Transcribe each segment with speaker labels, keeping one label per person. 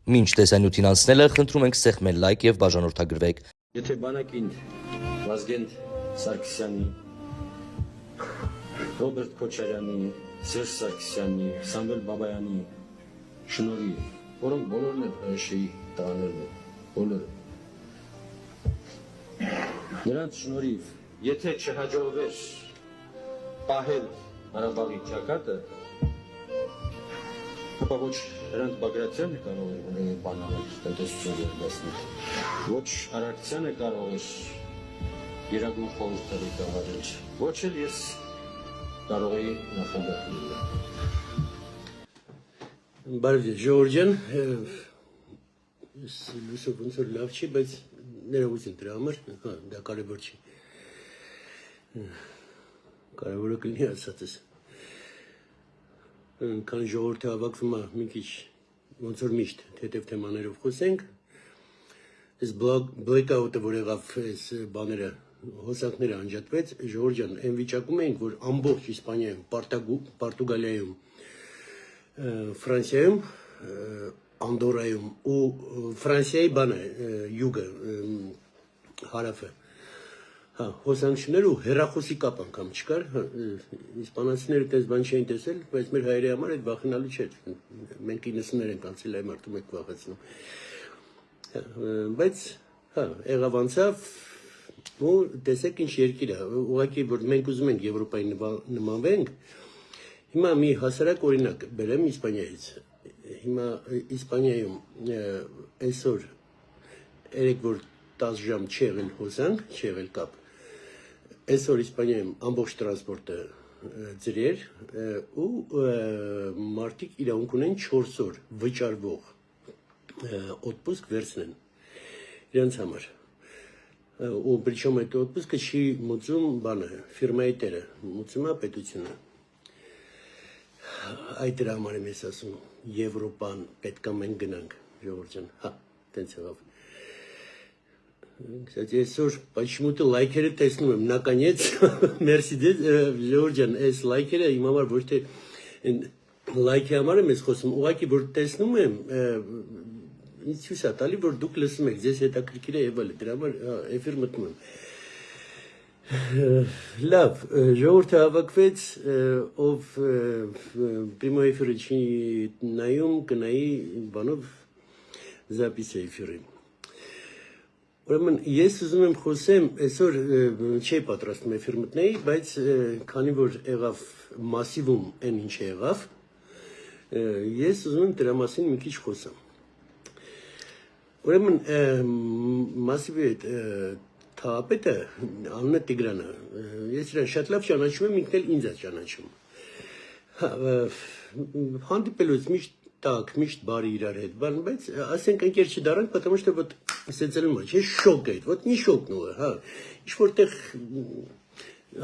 Speaker 1: Մինչ տեսանյութին անցնելը խնդրում ենք սեղմել լայք եւ բաժանորդագրվեք։
Speaker 2: Եթե բանակին Վազգեն Սարգսյանի, Ռոբերտ Քոչարյանի, Սերժ Սարգսյանի, Սամվել Բաբայանի շնորհիվ, որոնք բոլորն էլ ՀՇ-ի տղաներն են, բոլորը։ Նրանց շնորհիվ, եթե չհաջողվեր պահել Ղարաբաղի ճակատը, ապա ոչ Հրանտ Բագրատյանը կարող էր բանալ տնտեսություն վերադասնել, ոչ Արարքցյանը կարող էր Գերագույն խորհուրդը ղեկավարել, ոչ էլ ես կարող էի նախագահ լինել։ Բարև ձեզ, Ժողովուրդ ջան, լույսը ոնց որ լավ չի, բայց ներողություն դրա համար, դա կարևոր չի։ Կարևորը կլինի ասածս։ Քան ժողովուրդը հավաքվում է մի քիչ ոնց որ միշտ թեթև թեմաներով խոսենք, այս blackout-ը, որ եղավ, այս բաները, հոսանքները անջատվեց, ժողովուրդ ջան, այն վիճակում էինք, որ ամբողջ Իսպանիայում, Պորտուգալիայում, Ֆրանսիայում, Անդորայում ու Ֆրանսիայի բանը, յուգը, հարավը, հոսանքներ ու հեռախոսի կապ անգամ չկար, իսպանացիները տես բան չէին տեսել, բայց մեր հայերի համար այդ վախենալու չէր, մենք 90-ներ ենք անցել այ մարդու մեկ վախեցնում, բայց եղավ անցավ ու տեսեք ինչ երկիր է, ուղղակի որ մենք ուզում ենք Եվրոպայի նմանվենք, հիմա մի հասարակ օրինակ բերեմ Իսպանիայից, հիմա Իսպանիայում այսօր երեք որ 10 ժամ չի եղել հոսանք, չի եղել կապ, այսօր Իսպանիայում ամբողջ տրանսպորտը ձրեր ու մարդիկ իրավունք ունեն 4 օր վճարվող օդպուսկ վերցնեն իրենց համար ու причем այդ օդպուսկը չի մուծում բանը ֆիրմայի տերը մուծում է պետությունը այդ դրա համար եմ ես ասում Եվրոպան պետք է մենք գնանք ժողովուրդ ջան տենց եղավ Кстати, այսօր почему-то լայքերը տեսնում եմ, наконец, merci ժողովուրդ ջան, այս լայքերը իմ համար ոչ թե լայքի համար եմ ես խոսում, ուղղակի որ տեսնում եմ, ինձ ցույց է տալի, որ դուք լսում եք, ձեզ հետաքրքիր է եւ այլն, դրա համար էֆիր մտնում եմ։ Լավ, ժողովուրդը հավաքվեց, ով primo էֆիրը չի նայում, կնայի բանով запись էֆիրի։ Ուրեմն ես ուզում եմ խոսեմ, այսօր չի պատրաստում էֆիր մտնեի, բայց քանի որ եղավ մասիվում այն ինչ եղավ, ես ուզում եմ դրա մասին մի քիչ խոսամ։ Ուրեմն մասիվի այդ թաղապետը անունը Տիգրան է, ես իրան շատ լավ ճանաչում եմ, ինքն էլ ինձ է ճանաչում։ Հանդիպելուց միշտ так, միշտ բարի իրար հետ, բան, բայց ասենք ընկեր չդարանք, потому что вот սեցելում է, չէ, շոկ է, вот не շոկնու է, հա, ինչ որտեղ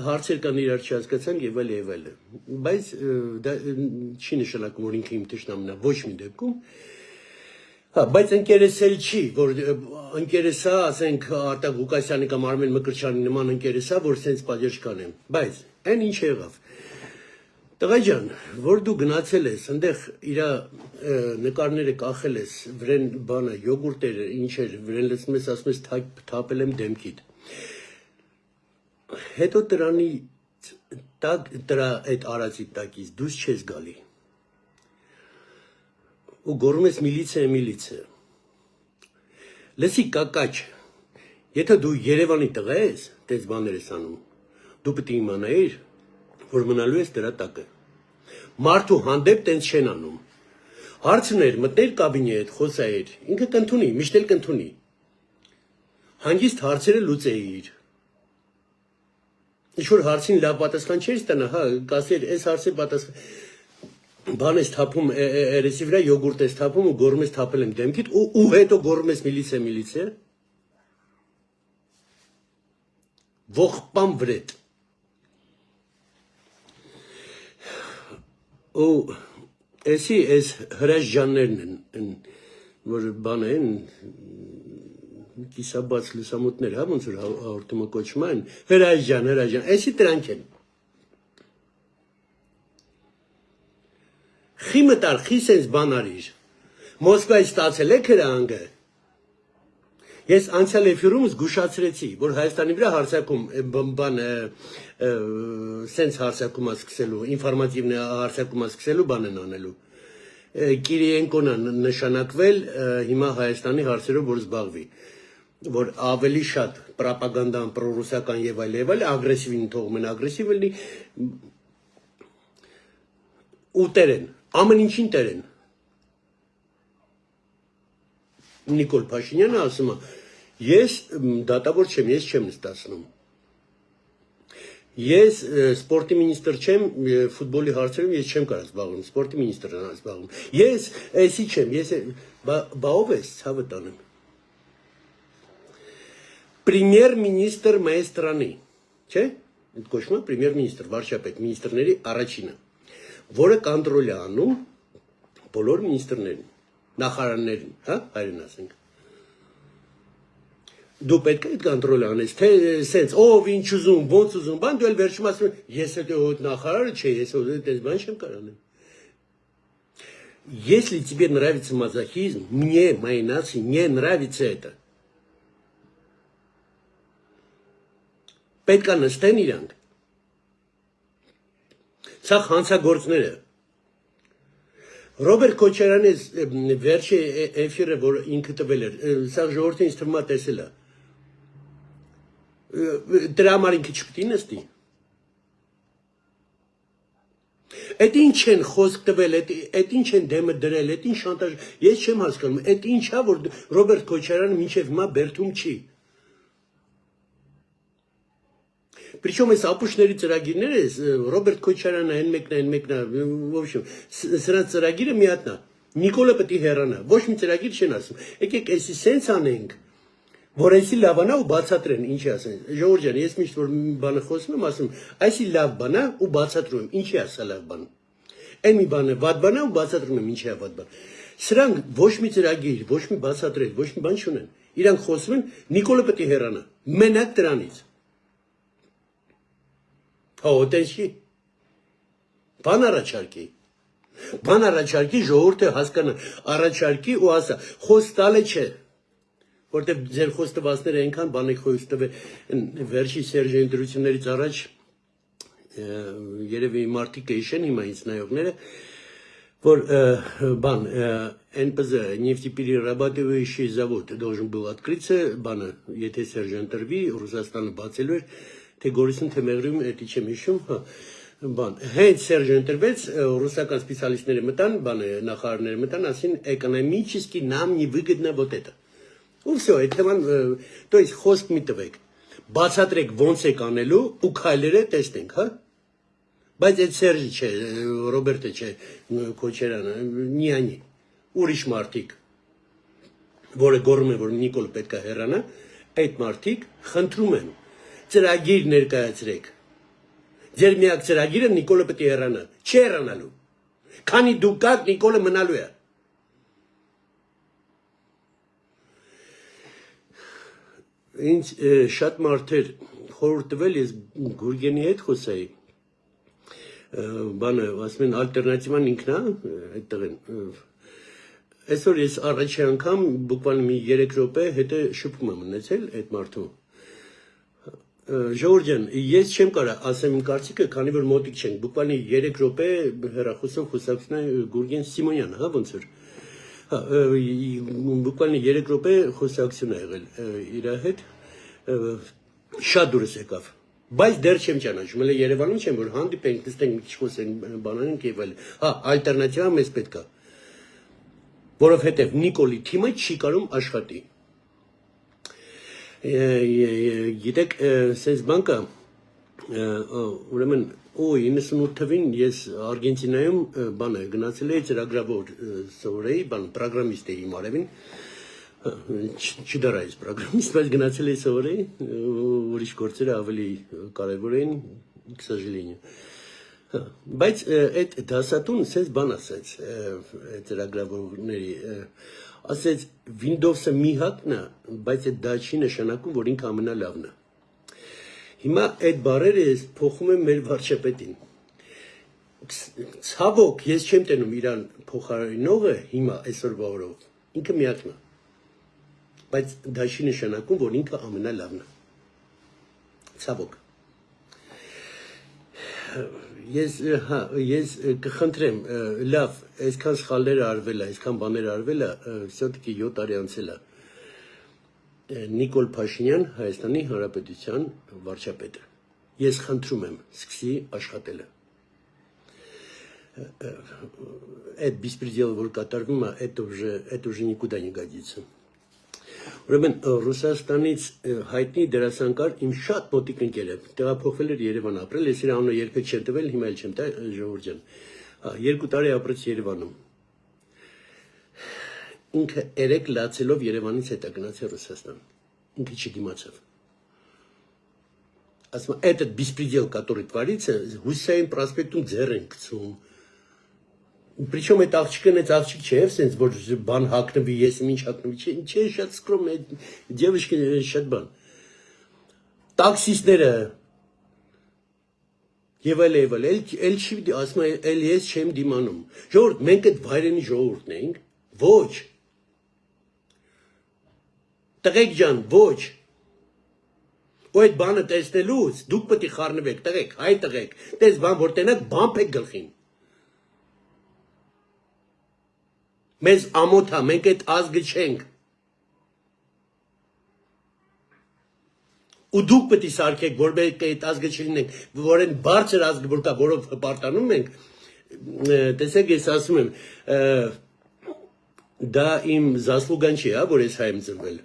Speaker 2: հարցեր կան իրար չհասկացանք եւ այլ, բայց դա չի նշանակում, որ ինքը իմ թշնամն է, ոչ մի դեպքում, հա, բայց ընկերս էլ չի, որ ընկերս է, ասենք Արտակ Ղուկասյանի կամ Արմեն Մկրտչյանի նման ընկերս է, որ սենց պատժ կանեմ, բայց այն ինչ եղավ Տղա ջան, որ դու գնացել ես, այնտեղ իր նկարները կախել ես, վրեն բանը, յոգուրտերը, ինչեր, վրեն լցնում ես, ասում ես թափել եմ դեմքիդ։ Հետո դրանի դրա այդ արածի տակից դուրս չես գալի։ Ու գոռում ես միլիցիա։ Լսի կակաչ, եթե դու Երևանի տղա ես, տես բաներ ես անում, դու պետք է իմանայիր, որ մնալու ես դրա տակը։ Մարդու հանդեպ տենց չեն անում։ Հարցներ, մտներ կաբինետ, խոսայր, ինքը կընդունի, միշտ էլ կընդունի։ Հանգիստ հարցերը լուծեիր։ Ինչ-որ հարցին լավ պատասխան չէր ստանա, հա, կասեր, այս հարցի պատասխան բան ես թափում, երեսի վրա յոգուրտ ես թափում ու գոռում ես թափել եմ դեմքիդ ու հետո գոռում ես միլիցիա։ Ողբան վրետ։ Ու էսի այս հրաշ ջաններն են, որ բան են, կիսաբաց լուսամուտներ, հա, ոնց որ հաղորդումը կոչում են, հրաշ ջան, էսի դրանք են։ Խի մտար, խի սենց բան արիր, Մոսկվայից ստացել եք հրանգը։ Ես անցյալ էֆիրում զգուշացրեցի, որ Հայաստանի վրա հարձակում բան սենց հարձակումա սկսելու, ինֆորմատիվ հարձակումա սկսելու բան են անելու։ Կիրիենկոն է նշանակվել հիմա Հայաստանի հարցերով որ զբաղվի, որ ավելի շատ պրոպագանդան, պրոռուսական եւ այլ ագրեսիվին թողում են ագրեսիվ լինի ու տերեն, ամեն ինչին տերեն։ Նիկոլ Փաշինյանը ասում է, ես դատավոր չեմ, ես չեմ ստացնում։ Ես սպորտի մինիստր չեմ, ֆուտբոլի հարցերում ես չեմ կարող զբաղվում, սպորտի մինիստրն է զբաղվում։ Ես էսի չեմ, ես բա ով ես, ցավը տանեմ։ Պրեմիեր-մինիստր մեր ստրանի, չէ՞։ Այդ կոչվում է պրեմիեր-մինիստր, վարչապետ, մինիստրների առաջինը, որը կոնտրոլ է անում բոլոր մինիստրներին, նախարարներին, հա, հայերեն ասենք։ Դու պետք է այդ կոնտրոլը անես, թե սենց, ով ինչ ուզում, ոնց ուզում, բան դու էլ վերջում ասում ես այդ նախարարը չէ, ես այդ բան չեմ կարող անել։ Если тебе нравится мазохизм, мне, моей нации, не нравится это. Պետք է նստեն իրանք։ Սա հանցագործներ է։ Ռոբերտ Քոչարյանի վերջի էֆիրը, որ ինքը տվել էր, սա ժողովրդին ինձ թվում է տեսել է։ Դրա համար ինքը չպետք է նստի։ Այդ ինչ են խոսք տվել, այդ ինչ են դեմը դրել, այդ ինչ շանտաժ, ես չեմ հասկանում, այդ ինչա որ Ռոբերտ Քոչարյանը մինչև հիմա բերդում չի։ Причем այս ապուշների ծրագիրները Ռոբերտ Քոչարյանը այն մեկն է, в общем, սրանց ծրագիրը միատնա։ Նիկոլը պետք է հեռանա, ոչ մի ծրագիր չեն ասում։ Եկեք էսի սենց անենք, որ էսի լավանա ու բացատրեն, ինչի ասեն։ Ժողովուրդ ջան, ես միշտ որ բանը խոսում եմ, ասում, այսի լավ բան է ու բացատրում եմ, ինչի է սա լավ բան։ Այն մի բան է, վատ բան է ու բացատրում եմ, ինչի է վատ բան։ Սրանք ոչ մի ծրագիր, ոչ մի բացատրել, ոչ մի բան չունեն։ Իրանք խոսում են, Նիկոլը պետք է հեռանա։ Մենակ դրանից։ Հա, օտենշի։ Բան առաջարկի, ժողովուրդը հասկանա, առաջարկի ու ասա, խոստալը չէ, որտեղ ձեր խոստվածները այնքան բան եք խոստվել վերջի Սերժի ընտրություններից առաջ, երևի մարդիկ էիշեն հիմա ինձ նայողները, որ բան, НПЗ, нефтеперерабатывающий завод должен был открыться, բանը, եթե Սերժը ընտրվի, Ռուսաստանը բացելու էր, թե Գորիսում, թե Մեղրիում, էդի չեմ հիշում, բան, հենց Սերժը ընտրվեց, ռուսական սպեսիալիստները մտան, բանը, նախարարները մտան, ասին, экономически нам не выгодно вот это։ Ու всё, այդ թեման, то есть խոսք մի տվեք, բացատրեք ոնց եք անելու ու քայլերը տեսնենք, հա։ Բայց այդ Սերժը չէ, Ռոբերտը չէ, Քոչարյանը, նիանի, ուրիշ մարդիկ, որը գոռում է, որ Նիկոլ պետք է հեռանա, այդ մարդիկ խնդրում են, ծրագիր ներկայացրեք։ Ձեր միակ ծրագիրը Նիկոլը պետք է հեռանա, չի հեռանալու։ Քանի դուք կաք, Նիկոլը մնալու է։ Ինձ շատ մարդեր խորհուրդ տվել, ես Գուրգենի հետ խոսայի, բանը, ասում են, ալտերնատիվան ինքն է, այդտեղ են։ Այսօր ես առաջի անգամ բուկվալ մի 3 րոպե հետը շփում եմ ունեցել այդ մարդու։ Ժողովուրդ ջան, ես չեմ կարող ասեմ իմ կարծիքը, քանի որ մոտիկ չենք, բուկվալ 3 րոպե հեռախոսով խոսակցություն է Գուրգեն Սիմոնյանը, հա ոնց որ։ Հա, բուկվալ 3 րոպե խոսակցություն է եղել իր հետ, շատ դուրս եկավ։ Բայց դեռ չեմ ճանաչում, հələ Երևանում չեմ, որ հանդիպենք, նստենք, մի քիչ խոսենք, բանանենք եւ այլ։ Հա, ալտերնատիվա մեզ պետք է։ Որովհետեւ Նիկոլի թիմը չի կարող աշխատի։ Գիտեք, սենց բանկա, ուրեմն, 98 թվին ես Արգենտինայում բանը գնացել էի ծրագրավոր սովորեի, բան, պրոգրամիստ էի Մարևին, չդարայից պրոգրամիստ, բայց գնացել էի սովորեի, ուրիշ գործերը ավելի կարևոր էին, к сожалению։ Բայց այդ դասատուն սենց բան ասեց ծրագրավորների, ասեց Windows-ը մի հատն է, բայց այդ դա չի նշանակում, որ ինքը ամենալավն է։ Հիմա այդ բառերը ես փոխում եմ մեր վարչապետին։ ցավոք ես չեմ տենում իրան փոխարինողը հիմա այսօրվա օրով ինքը միակն է բայց դա չի նշանակում որ ինքը ամենալավն է ցավոք ես կխնդրեմ լավ այսքան սխալներ արվել է այսքան բաներ արվել է все-таки 7 տարի անցել է Նիկոլ Փաշինյան Հայաստանի Հանրապետության վարչապետը ես խնդրում եմ սկսի աշխատելը այդ беспредел որ կատարվում է это уже никуда не годится Ուրեմն Ռուսաստանից հայտնի դերասանկար իմ շատ մոտիկ ընկեր է տեղափոխվել էր Երևան ապրել ես իր անունը երբեք չեմ տվել հիմա էլ չեմ տա ժողովուրդ ջան 2 տարի ապրեց Երևանում ինքը 3 լացելով Երևանից հետա գնացել Ռուսաստան ինքը չդիմացավ ասում этот беспредел который творится Հուսեին проспектում ձեռ են գցում Причем это աղջիկն այդ աղջիկ չէ, sense որ բան հակնվի, ես ինչ հակնվի, չէ, շատ скромно, девочки շատ բան։ Տաքսիստները եւ էլ չի ասում էլ ես չեմ դիմանում։ Ժողովուրդ, մենք այդ վայրենի ժողովուրդն ենք, ոչ։ Տղեկ ջան, ոչ։ Ու այդ բանը տեսնելուց դուք պետք է խառնվեք, տղեկ, հայ տղեկ, տես բան որ տենակ բամփ եք գլխին։ Մեզ ամոթ է, մենք այդ ազգը չենք։ Ու դուք պետք է սարքեք, որ մենք այդ ազգը չլինենք, որ այն բարձր ազգը որ կա, որով հպարտանում ենք, տեսեք ես ասում եմ, դա իմ զասլուգան չի, որ ես հայ եմ ծնվել,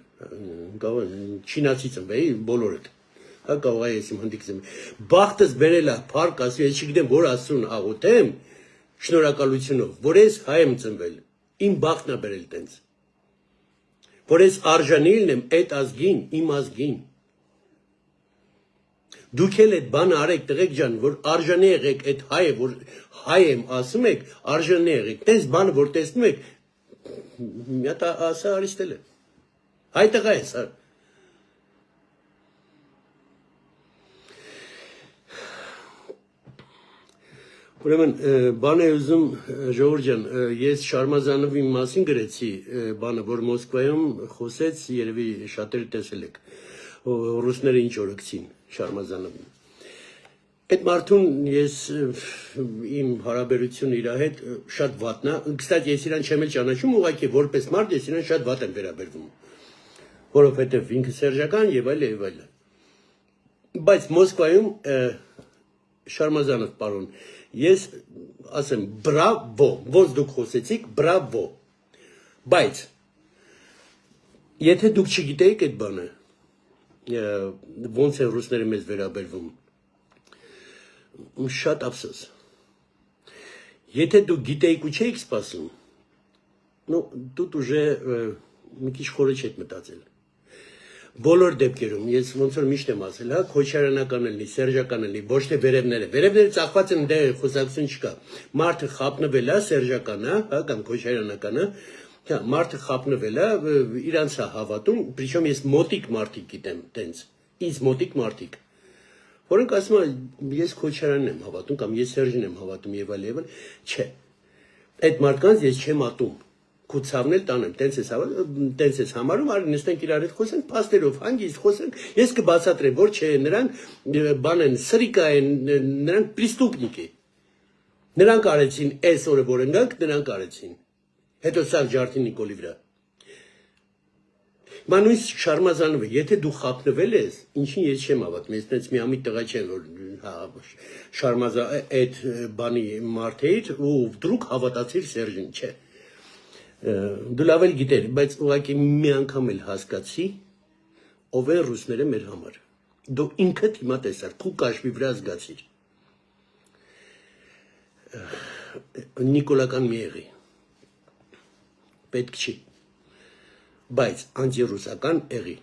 Speaker 2: չինացի ծնվեի բոլորդ, կարող է ես իմ հնդիկ ծնվել, բախտս բերել է, փառք ասում, ես չգիտեմ, որ ասուն աղոթեմ, շնորհակալությունով, որ ես հայ եմ ծնվել, իմ բախտն է բերել տենց, որ ես արժանի լինեմ այդ ազգին, իմ ազգին, դուք էլ այդ բանը արեք տղեկ ջան, որ արժանի եղեք այդ հայը, որ հայ եմ ասում եք, արժանի եղեք, տենց բանը, որ տեսնում եք, մի հատ ասա Արիստելը, հայ տղա ես, Ուրեմն բան է ուզում ժողովուրդ ջան, ես Շարմազանովի մասին գրեցի բանը, որ Մոսկվայում խոսեց, երևի շատերը տեսել եք, ռուսները ինչ օրգցին Շարմազանովին։ Այդ մարդուն ես իմ հարաբերությունը իր հետ շատ վատն է, կստати ես իրան չեմ էլ ճանաչում, ուղղակի որպես մարդ ես իրան շատ վատ եմ վերաբերվում, որովհետև ինքը սերժական եւ այլ։ Բայց Մոսկվայում Շարմազանով պարոն Ես ասեմ բրավո, ոնց դուք խոսեցիք, բրավո, բայց եթե դուք չգիտեիք այդ բանը, ոնց են ռուսները մեզ վերաբերվում, շատ ափսոս, եթե դուք գիտեիք ու չէիք սպասում, тут уже մի քիչ խորը չեք մտածել, Բոլոր դեպքերում ես ոնց որ միշտ եմ ասել, հա, քոչարյանական լինի, սերժական լինի, ոչ թե վերևները ծախված են դե խոսակցություն չկա։ Մարդը խապնվել է սերժական, հա, կամ քոչարյանական, հա, մարդը խապնվել է, իրանց է հավատում, причем ես մոտիկ մարդիկ գիտեմ, տենց, ինձ մոտիկ մարդիկ։ Որոնք ասում են, ես քոչարյանն եմ հավատում կամ ես սերժին եմ հավատում եւ այլ, չէ։ Այդ մարդկանց ես չեմ ատում։ Քուցավն էլ տանեմ, տենց ես համարում, արի նստենք իրար հետ խոսենք, փաստերով հանգիստ խոսենք, ես կբացատրեմ, որ չէ, նրանք բան են, սրիկա են, նրանք պրիստուպնիկ է։ Նրանք արեցին այս օրը որ ընկանք, նրանք արեցին։ Հետո սա ջարդին Նիկոլի վրա։ Մանույս Շարմազանովը, եթե դու խապնվել ես, ինչին ես չեմ հավատում, ես տենց մի ամիտ տղա չեմ, որ Շարմազան այդ բանի մարդ էիր ու դրուկ հավատացիր Սերժին, չէ։ Դու լավ էլ գիտեր, բայց ուղղակի մի անգամ էլ հասկացի, ով են ռուսները մեր համար։ Դու ինքդ հիմա տեսար, քու կաշվի վրա զգացիր։ Նիկոլական մի եղի։ Պետք չի։ Բայց անտիրուսական եղի,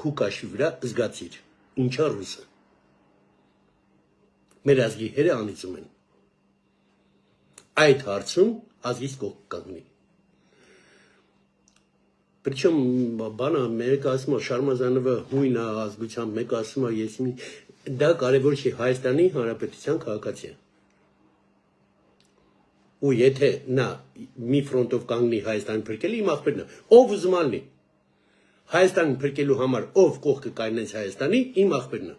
Speaker 2: քու կաշվի վրա զգացիր։ Ինչա ռուսը։ Մեր ազգի հերը անիծում են։ Այդ հարցում ազգից կողք կանգնի։ Причем բանը մեկը ասում է Շարմազանովը հույն է ազգությամբ, մեկը ասում է ես դա կարևոր չի Հայաստանի Հանրապետության քաղաքացի է։ ու եթե նա մի ֆրոնտով կանգնի Հայաստանի փրկելի իմ աղբերն է, ով ուզում ալնի Հայաստանի փրկելու համար ով կողքը կայնեց Հայաստանի իմ աղբերն է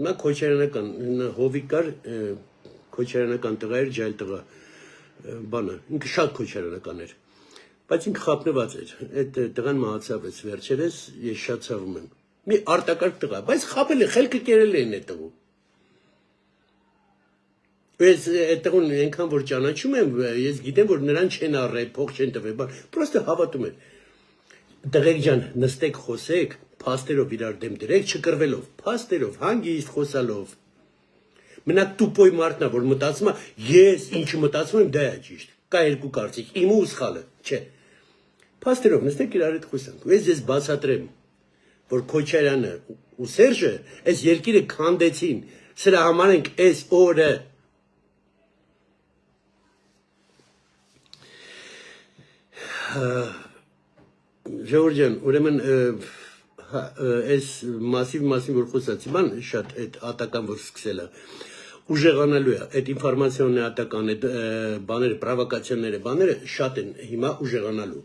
Speaker 2: նա Քոչարյանական հովիկ կար Քոչարյանական տղա էր ջայլ տղա բանը ինքը շատ Քոչարյանական էր բայց ինքը խափնված էր այդ տղան մահացավ էս վերջերս ես շատ ցավում եմ մի արտակարգ տղա բայց խափել է խելքը կերել են այդ տղու ես այդ տղուն այնքան որ ճանաչում եմ ես գիտեմ որ նրան չեն առել փող չեն տվել բան պրոստը հավատում են տղեկ ջան նստեք խոսեք փաստերով իրար դեմ դրեք չկրվելով փաստերով հանգիստ խոսալով մենակ տուպոյ մարդն է որ մտածում է ես ինչ մտածում եմ դա է ճիշտ կա երկու կարծիք իմը ու սխալը չէ փաստերով նստեք իրար հետ խոսանք ես բացատրեմ որ Քոչարյանը ու Սերժը այս երկիրը քանդեցին սրա համար ենք այս օրը Ժողովրդյան, ուրեմն այս մասիվ որ խոսացի, բան շատ այդ ատական որ սկսել է ուժեղանալու է, այդ ինֆորմացիոնն է ատական, այդ բաները, պրովոկացիաները, բաները շատ են հիմա ուժեղանալու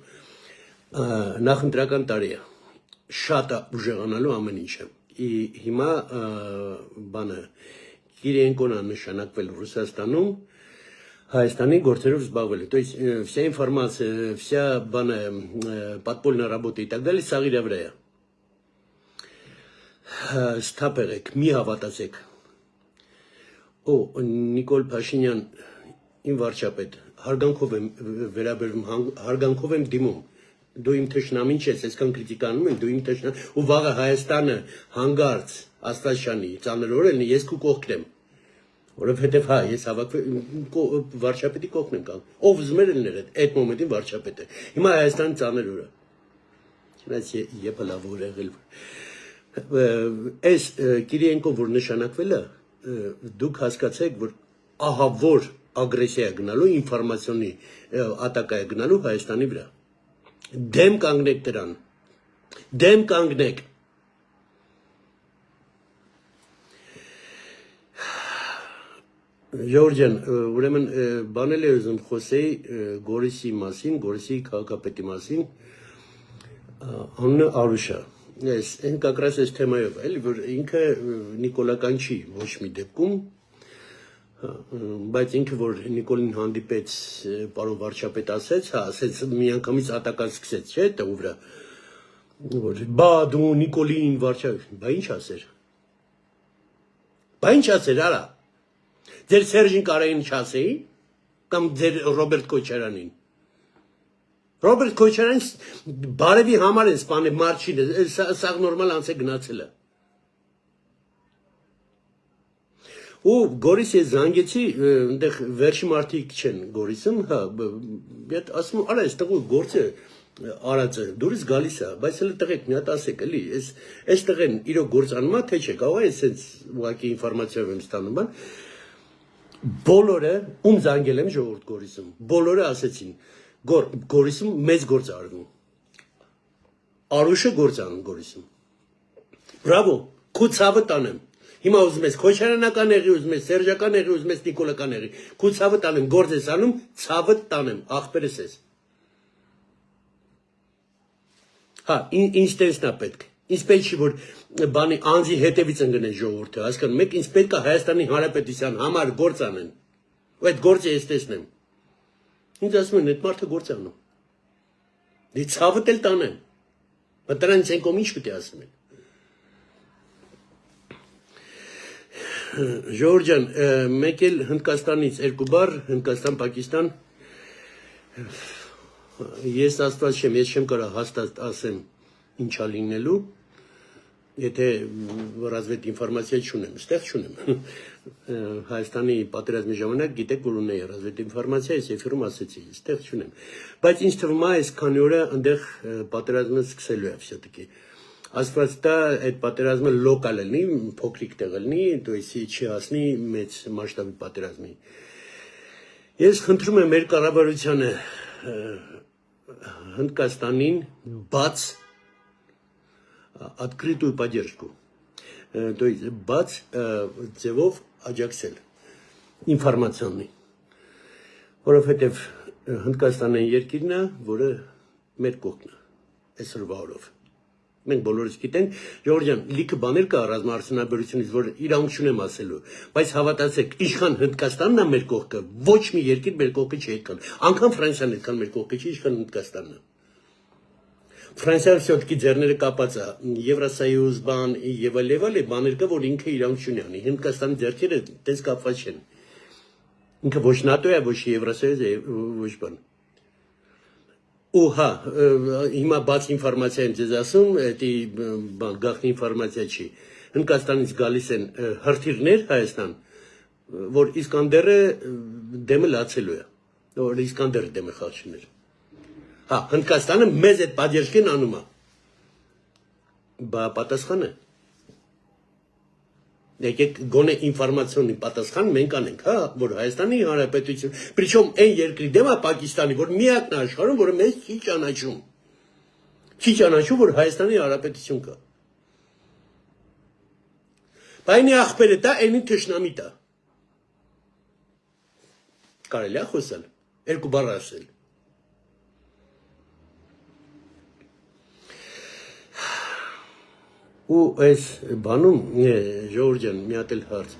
Speaker 2: նախընտրական տարի է, շատ է ուժեղանալու ամեն ինչը հիմա բանը Կիրիենկոն է նշանակվել Ռուսաստանում Հայաստանի գործերով զբաղվել То есть вся информация, вся подпольная работа и так далее սաղ իրա վրա է Ստապեղեք, մի հավատացեք Նիկոլ Փաշինյան իմ վարչապետ հարգանքով եմ վերաբերվում հարգանքով եմ դիմում դու իմ թշնամին չես այսքան քրիտիկանում եմ դու իմ թշնամին ու վաղը Հայաստանը հանգարց Աստվածյանի ծանրորեն ես քու կողքն եմ Որովհետև հա ես վարչապետի կողքն եմ կանգ ով ուզում էր լինել այդ մոմենտին վարչապետ է հիմա Հայաստանի ծանր օրը չնայած եպը լավ օր եղել այս Կիրիենկոն որ նշանակվել է դուք հասկացեք որ ահա որ ագրեսիա է գնալու ինֆորմացիոնի ատակա է գնալու Հայաստանի վրա դեմ կանգնեք դրան դեմ կանգնեք Ժորժյան, ուրեմն բանել է ուզում խոսեի Գորիսի մասին, Գորիսի քաղաքապետի մասին, անունը Արուշա, ես как раз այս թեմայով, էլի, որ ինքը նիկոլական չի ոչ մի դեպքում, բայց ինքը որ Նիկոլին հանդիպեց պարոն վարչապետ ասեց, հա, ասեց մի անգամից ատական սկսեց, չէ, տղու վրա, որ բա դու Նիկոլին վարչապետ, բա ինչ ասեր, արա, Ձեր Սերժին կարային չասեի, կամ ձեր Ռոբերտ Քոչարյանին։ Ռոբերտ Քոչարյանին բարևի համար են սպանել մարդ չի, սաղ նորմալ անց է գնացել է։ Ու Գորիս ես զանգեցի, այնտեղ վերջի մարդիկ չեն Գորիսում, հա, ասում եմ, արա, այս տղու գործը արածը դուրս գալիս է, բայց հələ տղեկ մի հատ ասեք, էլի, այս տղեն իրոք գործ անում է, թե չէ, կարող է այսպես ուղղակի ինֆորմացիայով եմ ստանում, բան Բոլորը ում զանգել եմ ժողովուրդ Գորիսում, բոլորը ասեցին, Գորիսում մեծ գործ արվում, Արուշը գործ անում Գորիսում, բրավո, քու ցավը տանեմ, հիմա ուզում ես Քոչարյանական եղի, ուզում ես Սերժական եղի, ուզում ես Նիկոլական եղի, քու ցավը տանեմ, գործ ես անում, ցավը տանեմ, աղբերս ես, հա, ինչ տենսն է պետք, Ինձ պետք չի, որ բանի անձի հետևից ընկնեն ժողովուրդը, հասկանում եք, ինձ պետք է Հայաստանի Հանրապետության համար գործ անեն, ու այդ գործը ես տեսնեմ, ինձ ասում են, այդ մարդը գործ անում, դի ցավդ էլ տանեն, բտրան ցենկոմ ինչ պետք է ասում են, Ժորժան, մեկ էլ Հնդկաստանից երկու բառ, Հնդկաստան, Պակիստան, ես աստված չեմ, ես չեմ կարող հաստատ ասեմ ինչա լինելու, եթե ռազմետ ինֆորմացիա չունեմ, ստեղ չունեմ, Հայաստանի պատերազմի ժամանակ գիտեք որ ունեի ռազմետ ինֆորմացիա, ես եֆիրում ասեցի, ստեղ չունեմ, բայց ինձ թվում է այս քանի օրը այնտեղ պատերազմը սկսելու է все-таки, Աստված տա այդ պատերազմը լոկալ լինի, փոքրիկ տեղ լինի, то есть չի հասնի մեծ մասշտաբի պատերազմի, ես խնդրում եմ մեր կառավարությանը Հնդկաստանին բաց открытую поддержку. То есть бац ձևով աջակցել։ ինֆորմացիոնի, որովհետև Հնդկաստանն երկիրն է, որը մեր կողքն է, այսօրվա օրով։ Մենք բոլորս գիտենք, Ժորժյան, լիքը բաներ կա ռազմաարդյունաբերությունից, որ իրանք չունեմ ասելու, բայց հավատացեք, ինչքան Հնդկաստանն է մեր կողքը, ոչ մի երկիր մեր կողքը չի այդքան, անգամ Ֆրանսիան այդքան մեր կողքը չի, ինչքան Հնդկաստանն է։ Ֆրանսիան все-таки ձեռները կապած է, Եվրոսոյուզ բան եւ այլ բաներ կա, որ ինքը իրանք չունի անի, Հնդկաստանի ձեռքերը տես կապված չեն։ Ինքը ոչ ՆԱՏՕ է, ոչ Եվրոսոյուզ է, ոչ բան։ Ու հա, հիմա բաց ինֆորմացիա եմ ձեզ ասում, էդի գաղտնի ինֆորմացիա չի։ Հնդկաստանից գալիս են հրթիռներ Հայաստան, որ Իսկանդերը դեմը լացելու է, որ Իսկանդերը դեմը խաղչիներ։ Հա, Հնդկաստանը մեզ այդ պատերժքին անում է։ Բա պատասխանը։ Եկեք գոնե ինֆորմացիոնի պատասխան մենք անենք, հա, որ Հայաստանի Հանրապետություն, причем այն երկրի դեմ է Պակիստանի, որ միակն է աշխարհում, որը մեզ չի ճանաչում։ Չի ճանաչում, որ Հայաստանի Հանրապետություն կա։ Բայց ախպերը դա այնի թշնամի դա։ Կարելի է խոսալ, երկու բառ ասել։ Ու այս բանում Ժորժյան մի հատ էլ հարց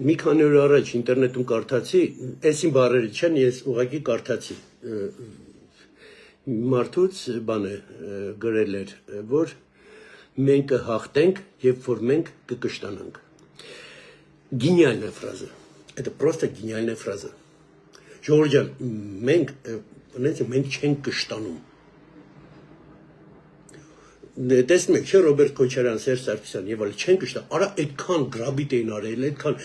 Speaker 2: մի քանի օր առաջ ինտերնետում կարդացի, այսին բառերը չեն, ես ուղղակի կարդացի մարդուց բանը գրել էր, որ մենք կհաղթենք, երբ որ մենք կկշտանանք։ Гениальная фраза. Это просто гениальная фраза. Ժորժյան, մենք չենք կշտանում։ Տեսնում եք, չէ, Ռոբերտ Քոչարյան, Սերժ Սարգսյան եւ այլ չեն կշտա, արա այդքան գրաբիտ էին արել, այդքան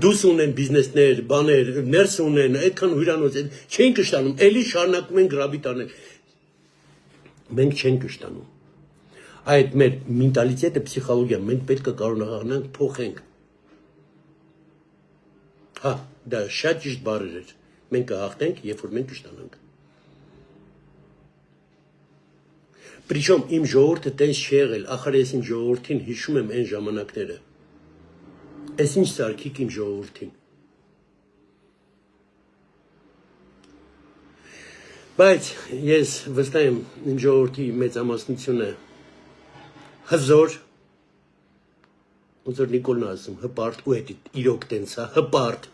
Speaker 2: դուս ունեն բիզնեսներ, բաներ, ներս ունեն, այդքան հյուրանոց, չեն կշտանում, էլի շարունակում են գրաբիտ անել։ Մենք չենք կշտանում։ Այդ մեր մենտալիտետը, պսիխոլոգիա, մենք պետք է կարողանանք փոխենք։ Հա, դա շատ ճիշտ բառեր էր։ Մենք կհաղթենք, երբ որ մենք կշտանանք։ Причем իմ ժողովուրդը տես չի եղել, ախր ես իմ ժողովրդին հիշում եմ այն ժամանակները։ Այս ինչ սարքիք իմ ժողովրդին։ Բայց ես վստահ եմ իմ ժողովրդի մեծամասնությունը հզոր, ոնց որ Նիկոլն ասում, հպարտ ու էդի իրոք տենց է, հպարտ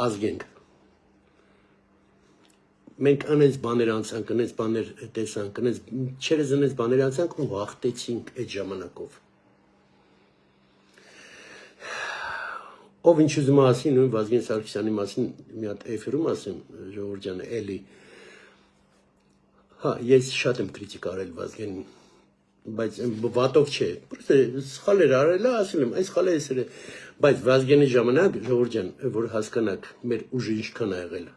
Speaker 2: ազգենք։ Մենք անենց բաներ անցանք, անենց բաներ տեսանք, անենց չերս անենց բաներ անցանք ու հաղթեցինք այդ ժամանակով։ Ով ինչ ուզում ասի, նույն Վազգեն Սարգսյանի մասին մի հատ էֆիրում ասեմ, Ժողովրդյանը, էլի։ Հա, ես շատ եմ քրիտիկ արել Վազգենին, բայց վատով չէ, պրոստը սխալեր արել, ասել եմ, այս սխալը էսեր է, բայց Վազգենի ժամանակ, Ժողովրդյան, որ հասկանաք, մեր ուժը ինչքան ա եղել,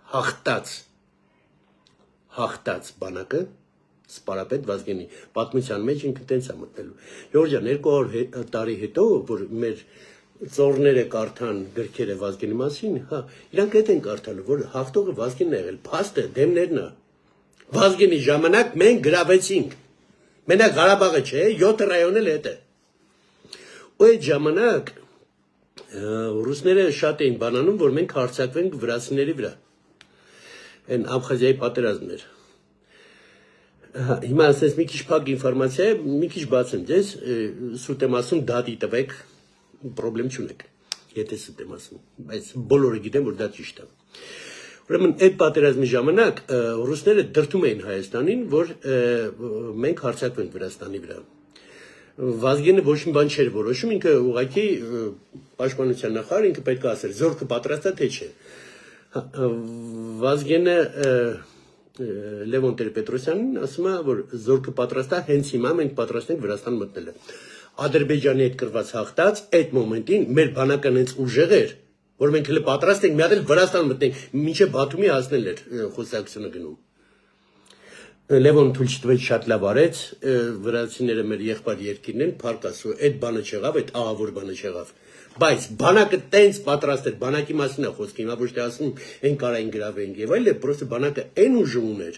Speaker 2: հաղթած բանակը, սպարապետ Վազգենի, պատմության մեջ ինքը տենց է մտնելու։ Ժողովրդյան, 200 տարի հետո, որ մեր ծորները կարդան գրքերը Վազգենի մասին, հա, իրանք հետ են կարդալու, որ հաղթողը Վազգենն է եղել, փաստը դեմներն է։ Վազգենի ժամանակ մենք գրավեցինք։ Մենակ Ղարաբաղը չէ, 7 ռայոն էլ հետ է։ Ու այդ ժամանակ ռուսները շատ էին բանանում, որ մենք հարձակվենք վրացիների վրա։ Այն Աբխազիայի պատերազմն էր։ Հիմա ասես մի քիչ փակ ինֆորմացիա է, մի քիչ բացեմ ձեզ, սուտ եմ ասում դատի տվեք, պրոբլեմ չունեք, եթե սուտ եմ ասում, բայց բոլորը գիտեն, որ դա ճիշտ է։ Ուրեմն այդ պատերազմի ժամանակ ռուսները դրդում էին Հայաստանին, որ մենք հարձակվենք Վրաստանի վրա։ Վազգենը ոչ մի բան չէր որոշում, ինքը ուղղակի պաշտպանության նախարար, ինքը պետք է ասեր, զորքը պատրաստ է թե չէ։ Վազգենը Լևոն Տեր-Պետրոսյանին ասում է, որ զորքը պատրաստ է, հենց հիմա մենք պատրաստ ենք Վրաստան մտնելը։ Ադրբեջանի հետ կրված հաղթած այդ մոմենտին մեր բանակն հենց ուժեղ էր, որ մենք հենց պատրաստ ենք մի հատ էլ Վրաստան մտնենք, մինչև Բաթումի հասնել էր խոսակցությունը գնում։ Լևոն թույլ չտվեց, շատ լավ արեց, վրացիները մեր եղբայր երկիրն են, փառք Աստծո, այդ բանը չեղավ, այդ ահավոր բանը չեղավ։ Բայց բանակը տենց պատրաստ էր, բանակի մասին է խոսքը, հիմա ոչ թե ասում են կարային գրավենք եւ այլ, պրոստը բանակը այն ուժը ուներ,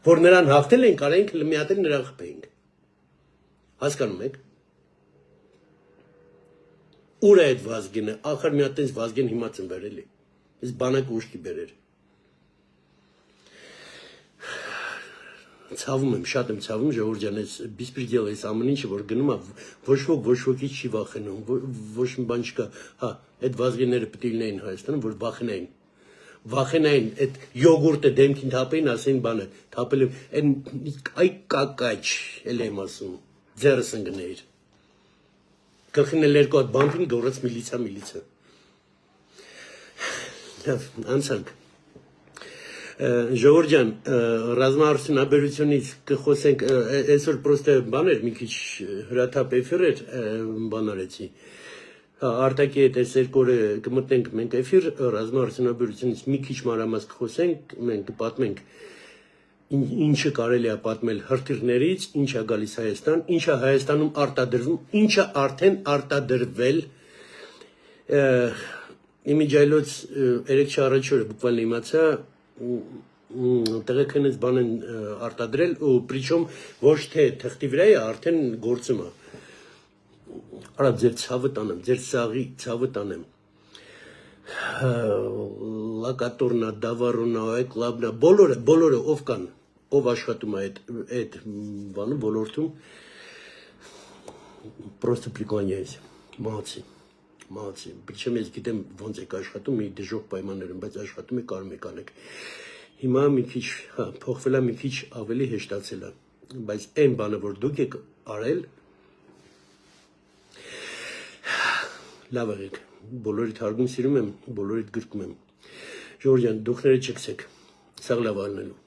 Speaker 2: որ նրան հաղթել են, կարայինք մի հատ էլ նրան խփեինք։ Հասկանում եք։ ուր է այդ Վազգենը, ախր մի հատ տես Վազգեն հիմա ծնվեր էլի, ես բանակը ուշքի բերեր, ցավում եմ, շատ եմ ցավում, Ժողովուրդ ջան, այս բիսպրիդել այս ամեն ինչը որ գնում է, ոչ ոքից չի վախենում, ոչ մի բան չկա, հա, այդ Վազգենները պետք է լինեին Հայաստանում, որ վախենային, այդ յոգուրտը դեմքին թափեին, ասեին բանը, թափել եմ, այ կակաչ, էլ եմ ասում, ձեռս ընկներ, գլխին էլ երկու հատ բամբին գորած միլիցա, անցանք, Ժողովուրդ ջան, ռազմաարդյունաբերությունից կխոսենք, այսօր պրոստը բաներ, մի քիչ հրաթափ էֆիր էր, բան արեցի, արտակի հետ այս երկու օրը կմտնենք մենք էֆիր, ռազմաարդյունաբերությունից մի քիչ մանրամասն կխոսենք, մենք կպատմենք ինչը կարելի է պատմել հրթիռներից, ինչ է գալիս Հայաստան, ինչ է Հայաստանում արտադրվում, ինչ է արդեն արտադրվել, իմիջայլոց 3 առաջ օրը բուկվալն իմացա, տեղեքնից բան են արտադրել ու պրիչոմ ոչ թե թղթի վրա է, արդեն գործում է, արա ձեր ցավը տանեմ, ձեր սաղի ցավը տանեմ, լակատորնա, դավարոնա, էկլաբնա, բոլորը ով կան, ով աշխատում է այդ բանը, ոլորտում, պրոստը պրիկվանյա ես, մահացի, պրիչեմ ես գիտեմ ոնց եք աշխատում, մի դժող պայմաններում, բայց աշխատում է կարում եք անեք, հիմա մի քիչ, փոխվել է մի քիչ ավելի հեշտացել է, բայց այն բանը, որ դուք եք արել, լավ եղեք, բոլորիդ հարգում սիրում եմ, բոլորիդ գրկում եմ, Ժողովուրդ ջան, դուքները չքսեք, սաղ լավ ալնելու